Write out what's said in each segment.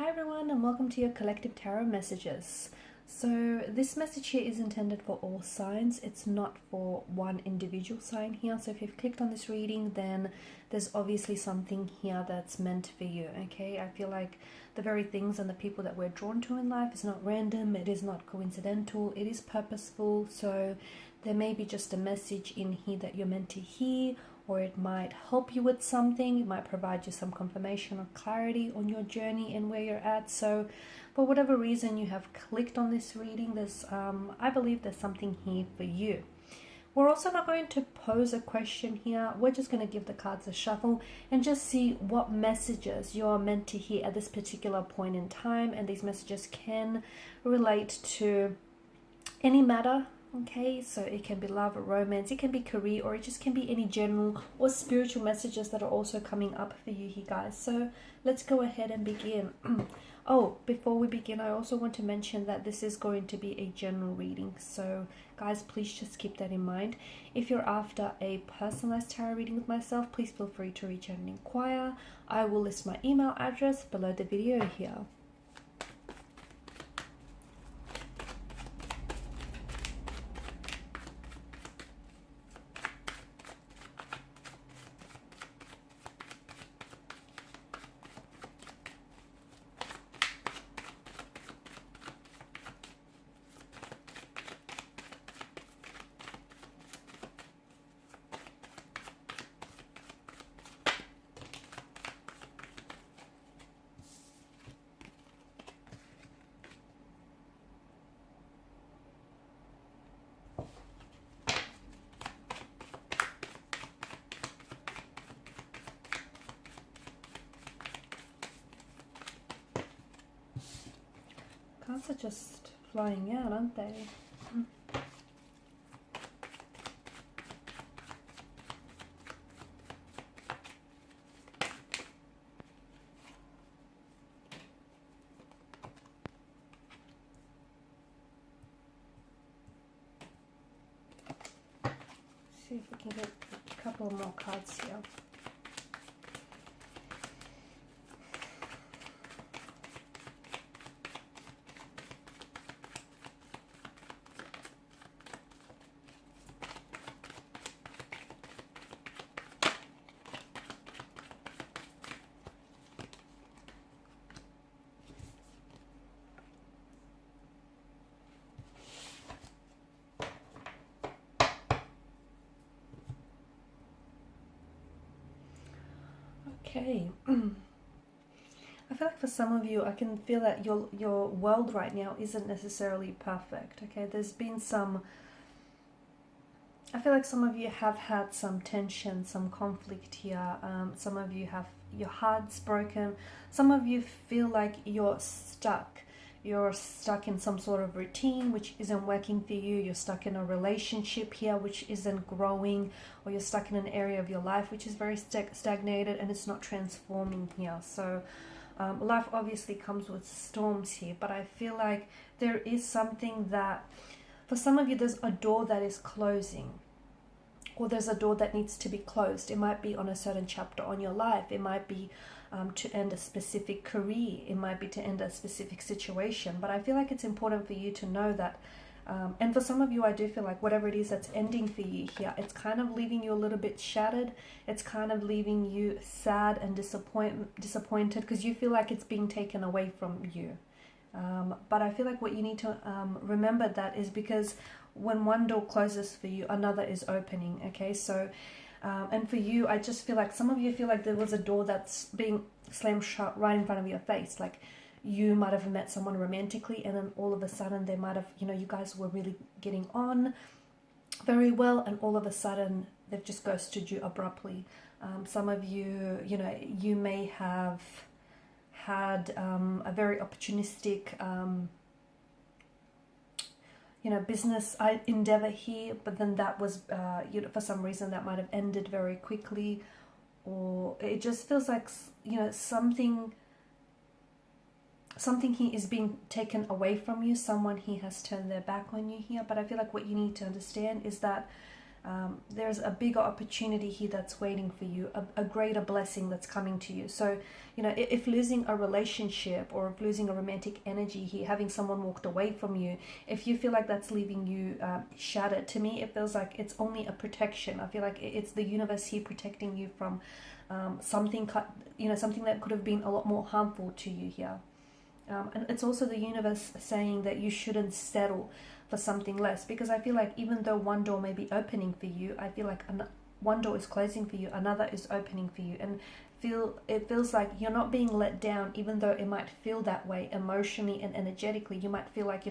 Hi everyone, and welcome to your collective tarot messages. So this message here is intended for all signs. It's not for one individual sign here. So if you've clicked on this reading, then there's obviously something here that's meant for you. Okay, I feel like the very things and the people that we're drawn to in life is not random, it is not coincidental, it is purposeful. So there may be just a message in here that you're meant to hear, or it might help you with something. It might provide you some confirmation or clarity on your journey and where you're at. So for whatever reason you have clicked on this reading, there's I believe there's something here for you. We're also not going to pose a question here. We're just going to give the cards a shuffle and just see what messages you're meant to hear at this particular point in time. And these messages can relate to any matter. Okay, so it can be love or romance, it can be career, or it just can be any general or spiritual messages that are also coming up for you here, guys. So let's go ahead and begin. Oh, before we begin, I also want to mention that this is going to be a general reading. So guys, please just keep that in mind. If you're after a personalized tarot reading with myself, please feel free to reach out and inquire. I will list my email address below the video here. Cards are just flying out, aren't they? See if we can get a couple more cards here. Okay. I feel like for some of you, I can feel that your world right now isn't necessarily perfect. Okay, there's been some, I feel like some of you have had some tension, some conflict here. Some of you have your hearts broken. Some of you feel like you're stuck. You're stuck in some sort of routine which isn't working for you. You're stuck in a relationship here which isn't growing, or you're stuck in an area of your life which is very stagnated and it's not transforming here. So life obviously comes with storms here, but I feel like there is something that, for some of you, there's a door that is closing, or there's a door that needs to be closed. It might be on a certain chapter on your life. It might be to end a specific career. It might be to end a specific situation. But I feel like it's important for you to know that, and for some of you, I do feel like whatever it is that's ending for you here, it's kind of leaving you a little bit shattered. It's kind of leaving you sad and disappointed because you feel like it's being taken away from you. But I feel like what you need to remember that is because when one door closes for you, another is opening. Okay, so and for you, I just feel like some of you feel like there was a door that's being slammed shut right in front of your face. Like you might have met someone romantically, and then all of a sudden they might have, you guys were really getting on very well, and all of a sudden they've just ghosted you abruptly. Some of you, you may have had a very opportunistic business endeavor here, but then that was for some reason that might have ended very quickly, or it just feels like something here is being taken away from you. Someone here has turned their back on you here. But I feel like what you need to understand is that There's a bigger opportunity here that's waiting for you, a greater blessing that's coming to you. So, if losing a relationship or if losing a romantic energy here, having someone walked away from you, if you feel like that's leaving you shattered, to me it feels like it's only a protection. I feel like it's the universe here protecting you from something that could have been a lot more harmful to you here. And it's also the universe saying that you shouldn't settle for something less, because I feel like even though one door may be opening for you, I feel like one door is closing for you, another is opening for you, and it feels like you're not being let down, even though it might feel that way emotionally and energetically. You might feel like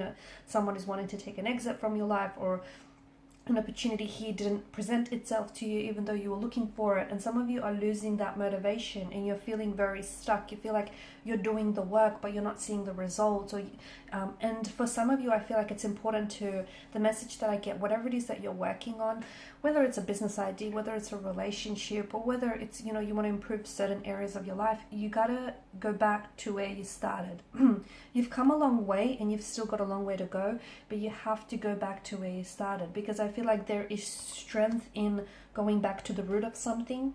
someone is wanting to take an exit from your life, or an opportunity here didn't present itself to you even though you were looking for it, and some of you are losing that motivation and you're feeling very stuck. You feel like you're doing the work but you're not seeing the results, and for some of you, I feel like it's important to the message that I get, whatever it is that you're working on, whether it's a business idea, whether it's a relationship, or whether it's you want to improve certain areas of your life, you gotta go back to where you started. You've come a long way and you've still got a long way to go, but you have to go back to where you started, because I feel like there is strength in going back to the root of something.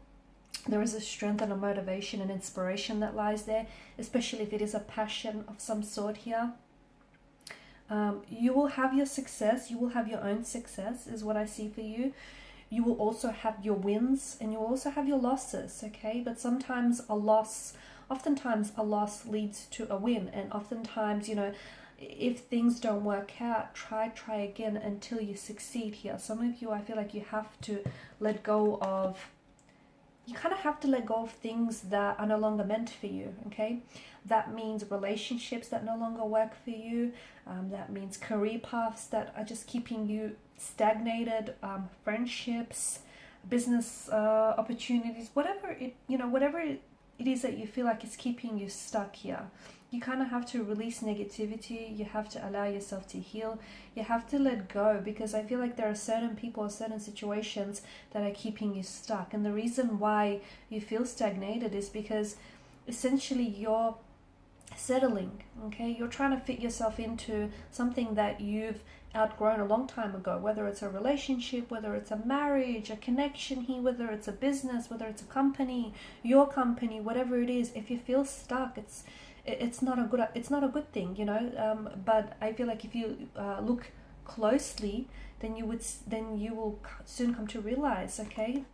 There is a strength and a motivation and inspiration that lies there, especially if it is a passion of some sort here. You will have your success, you will have your own success is what I see for you. You will also have your wins and you will also have your losses, okay? But oftentimes a loss leads to a win, and oftentimes, if things don't work out, try again until you succeed here. Some of you, I feel like you have to let go of, you kind of have to let go of things that are no longer meant for you, okay? That means relationships that no longer work for you. That means career paths that are just keeping you stagnated, friendships, business opportunities, whatever it is that you feel like is keeping you stuck here. You kind of have to release negativity. You have to allow yourself to heal. You have to let go, because I feel like there are certain people or certain situations that are keeping you stuck. And the reason why you feel stagnated is because essentially you're settling, okay? You're trying to fit yourself into something that you've outgrown a long time ago, whether it's a relationship, whether it's a marriage, a connection here, whether it's a business, whether it's a company, your company, whatever it is. If you feel stuck, it's not a good thing, but I feel like if you look closely, then you will soon come to realize, okay,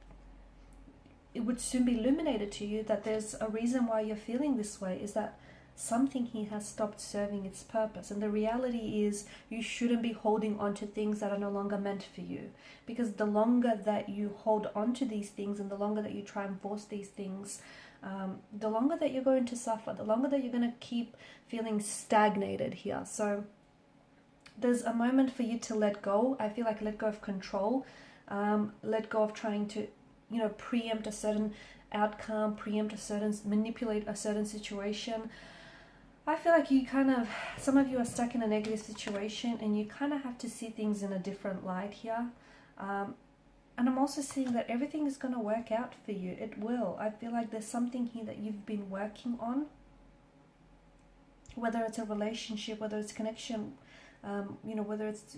it would soon be illuminated to you that there's a reason why you're feeling this way, is that something here has stopped serving its purpose. And the reality is you shouldn't be holding on to things that are no longer meant for you, because the longer that you hold on to these things and the longer that you try and force these things, the longer that you're going to suffer, the longer that you're going to keep feeling stagnated here. So there's a moment for you to let go. I feel like let go of control, let go of trying to preempt a certain outcome, manipulate a certain situation. I feel like some of you are stuck in a negative situation and you kind of have to see things in a different light here. And I'm also seeing that everything is going to work out for you. It will. I feel like there's something here that you've been working on, whether it's a relationship, whether it's connection, whether it's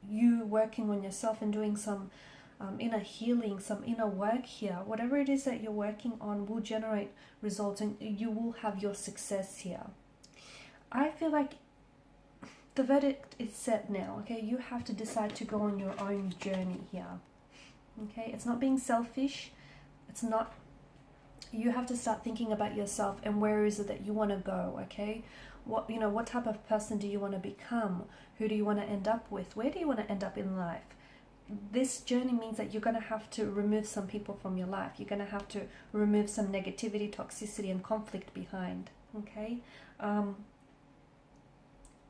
you working on yourself and doing some inner healing, some inner work here. Whatever it is that you're working on will generate results and you will have your success here. I feel like the verdict is set now, okay? You have to decide to go on your own journey here, okay? It's not being selfish. It's not, you have to start thinking about yourself and where is it that you want to go, okay? What type of person do you want to become? Who do you want to end up with? Where do you want to end up in life? This journey means that you're going to have to remove some people from your life. You're going to have to remove some negativity, toxicity, and conflict behind, okay?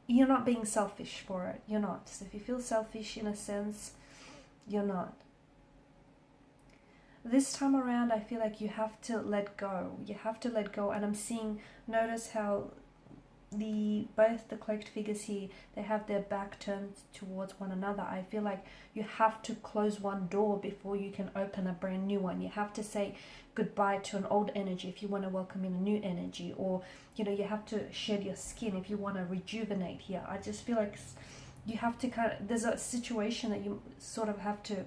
You're not being selfish for it. You're not. So if you feel selfish in a sense, you're not. This time around, I feel like you have to let go. You have to let go. And notice how both the cloaked figures here, they have their back turned towards one another. I feel like you have to close one door before you can open a brand new one. You have to say goodbye to an old energy if you want to welcome in a new energy, or you have to shed your skin if you want to rejuvenate here. I just feel like you have to there's a situation that you sort of have to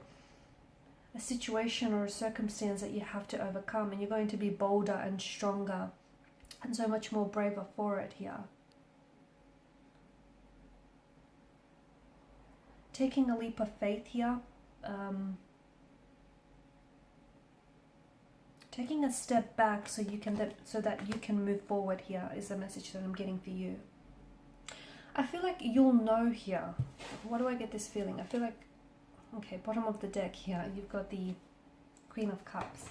a situation or a circumstance that you have to overcome, and you're going to be bolder and stronger and so much more braver for it here. Taking a leap of faith here, taking a step back so that you can move forward here is the message that I'm getting for you. I feel like you'll know here. Why do I get this feeling? I feel like, okay, bottom of the deck here, you've got the Queen of Cups.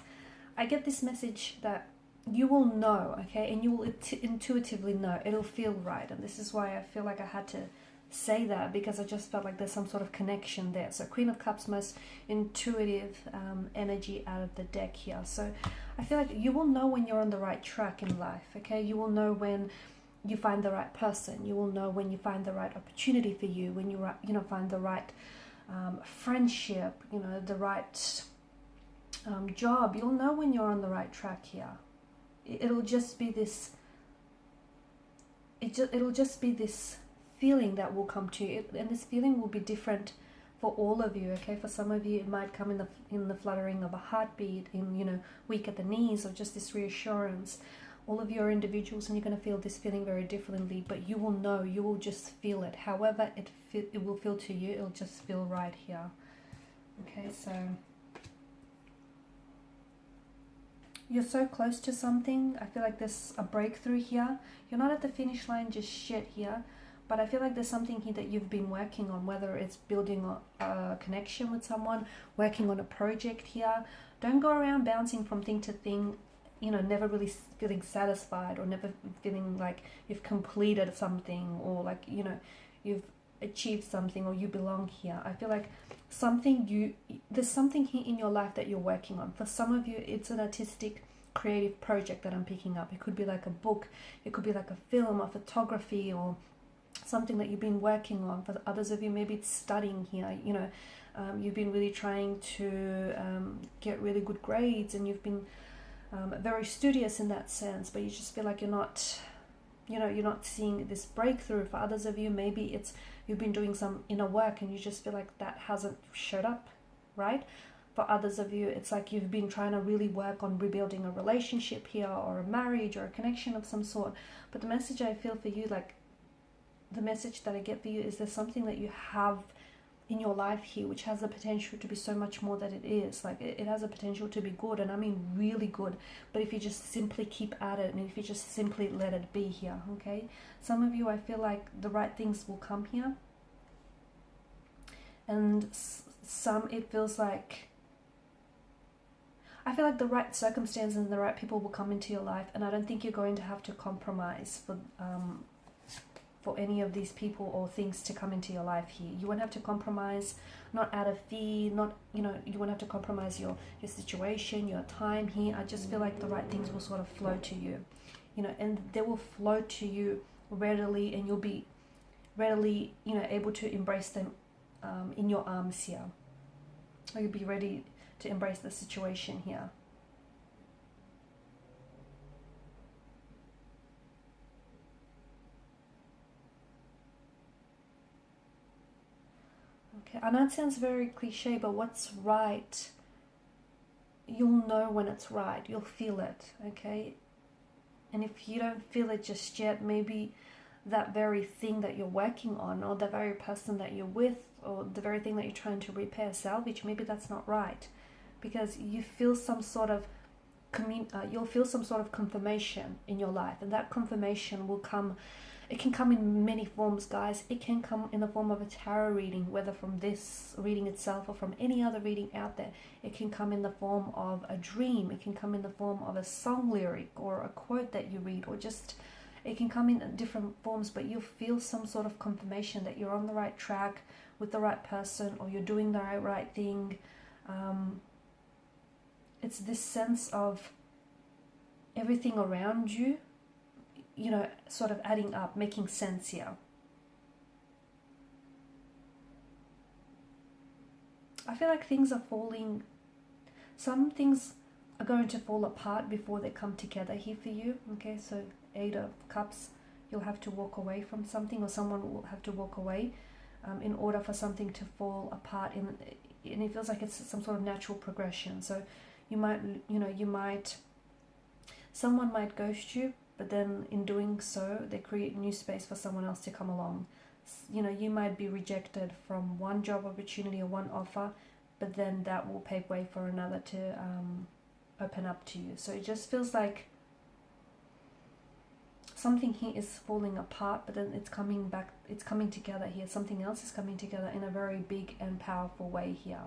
I get this message that you will know, okay, and you will intuitively know. It'll feel right, and this is why I feel like I had to say that, because I just felt like there's some sort of connection there. So Queen of Cups, most intuitive energy out of the deck here. So I feel like you will know when you're on the right track in life, okay? You will know when you find the right person. You will know when you find the right opportunity for you, when you find the right friendship, the right job. You'll know when you're on the right track here. It'll just be this feeling that will come to you, and this feeling will be different for all of you, okay? For some of you, it might come in the fluttering of a heartbeat, in weak at the knees, or just this reassurance. All of you are individuals, and you're going to feel this feeling very differently, but you will know, you will just feel it. However it will feel to you, it'll just feel right here. Okay, so you're so close to something. I feel like there's a breakthrough here. You're not at the finish line just yet here, but I feel like there's something here that you've been working on, whether it's building a connection with someone, working on a project here. Don't go around bouncing from thing to thing, never really feeling satisfied, or never feeling like you've completed something, or like, you've achieved something, or you belong here. I feel like there's something here in your life that you're working on. For some of you, it's an artistic, creative project that I'm picking up. It could be like a book, it could be like a film, a photography, or something that you've been working on. For others of you, maybe it's studying here. You've been really trying to get really good grades, and you've been very studious in that sense, but you just feel like you're not seeing this breakthrough. For others of you, maybe it's you've been doing some inner work, and you just feel like that hasn't showed up, right? For others of you, it's like you've been trying to really work on rebuilding a relationship here, or a marriage, or a connection of some sort. But the message I feel for you, like the message that I get for you, is there's something that you have in your life here which has the potential to be so much more than it is. Like it has a potential to be good, and I mean really good, but if you just simply keep at it, and if you just simply let it be here, okay? Some of you, I feel like the right things will come here, and some it feels like, I feel like the right circumstances and the right people will come into your life, and I don't think you're going to have to compromise for any of these people or things to come into your life here. You won't have to compromise, not out of fear, you won't have to compromise your situation, your time here. I just feel like the right things will sort of flow to you, and they will flow to you readily, and you'll be readily, able to embrace them in your arms here. Or you'll be ready to embrace the situation here. Okay, I know it sounds very cliche, but what's right, you'll know when it's right. You'll feel it, okay? And if you don't feel it just yet, maybe that very thing that you're working on, or the very person that you're with, or the very thing that you're trying to repair, salvage, maybe that's not right, because you feel some sort of you'll feel some sort of confirmation in your life, and that confirmation will come. It can come in many forms, guys. It can come in the form of a tarot reading, whether from this reading itself or from any other reading out there. It can come in the form of a dream. It can come in the form of a song lyric, or a quote that you read, or just, it can come in different forms, but you'll feel some sort of confirmation that you're on the right track with the right person, or you're doing the right thing. It's this sense of everything around you, sort of adding up, making sense here. I feel like things are falling, some things are going to fall apart before they come together here for you, okay? So 8 of Cups, you'll have to walk away from something, or someone will have to walk away in order for something to fall apart and it feels like it's some sort of natural progression. So you might, someone might ghost you, but then in doing so, they create new space for someone else to come along. You might be rejected from one job opportunity or one offer, but then that will pave way for another to open up to you. So it just feels like something here is falling apart, but then it's coming back, it's coming together here. Something else is coming together in a very big and powerful way here.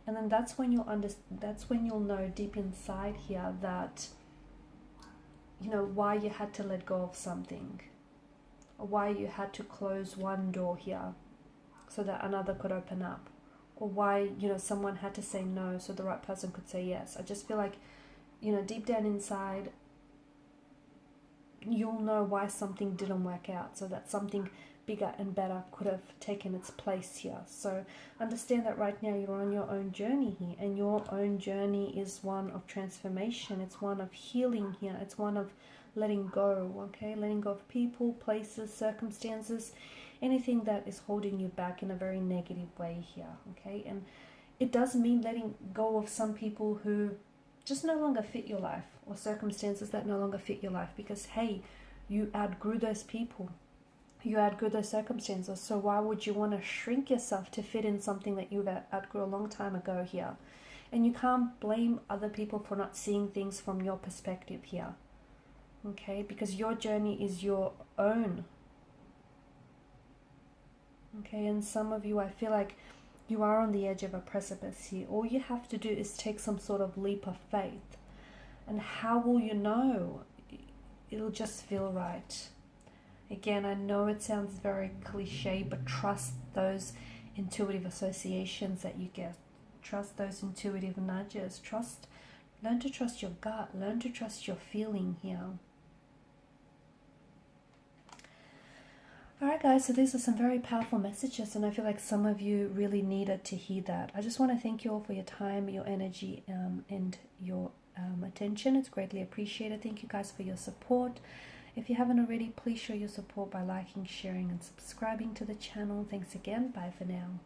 And then that's when you'll know deep inside here that, why you had to let go of something, or why you had to close one door here so that another could open up, or why, someone had to say no so the right person could say yes. I just feel like, deep down inside, you'll know why something didn't work out, so that something bigger and better could have taken its place here. So understand that right now you're on your own journey here, and your own journey is one of transformation. It's one of healing here. It's one of letting go, okay? Letting go of people, places, circumstances, anything that is holding you back in a very negative way here, okay? And it does mean letting go of some people who just no longer fit your life, or circumstances that no longer fit your life, because hey, you outgrew those people, you outgrew those circumstances. So why would you want to shrink yourself to fit in something that you've outgrew a long time ago here? And you can't blame other people for not seeing things from your perspective here, okay? Because your journey is your own, okay? And some of you, I feel like you are on the edge of a precipice here. All you have to do is take some sort of leap of faith. And how will you know? It'll just feel right. Again, I know it sounds very cliche, but trust those intuitive associations that you get. Trust those intuitive nudges. Learn to trust your gut. Learn to trust your feeling here. Alright guys, so these are some very powerful messages, and I feel like some of you really needed to hear that. I just want to thank you all for your time, your energy, and your attention. It's greatly appreciated. Thank you guys for your support. If you haven't already, please show your support by liking, sharing, and subscribing to the channel. Thanks again. Bye for now.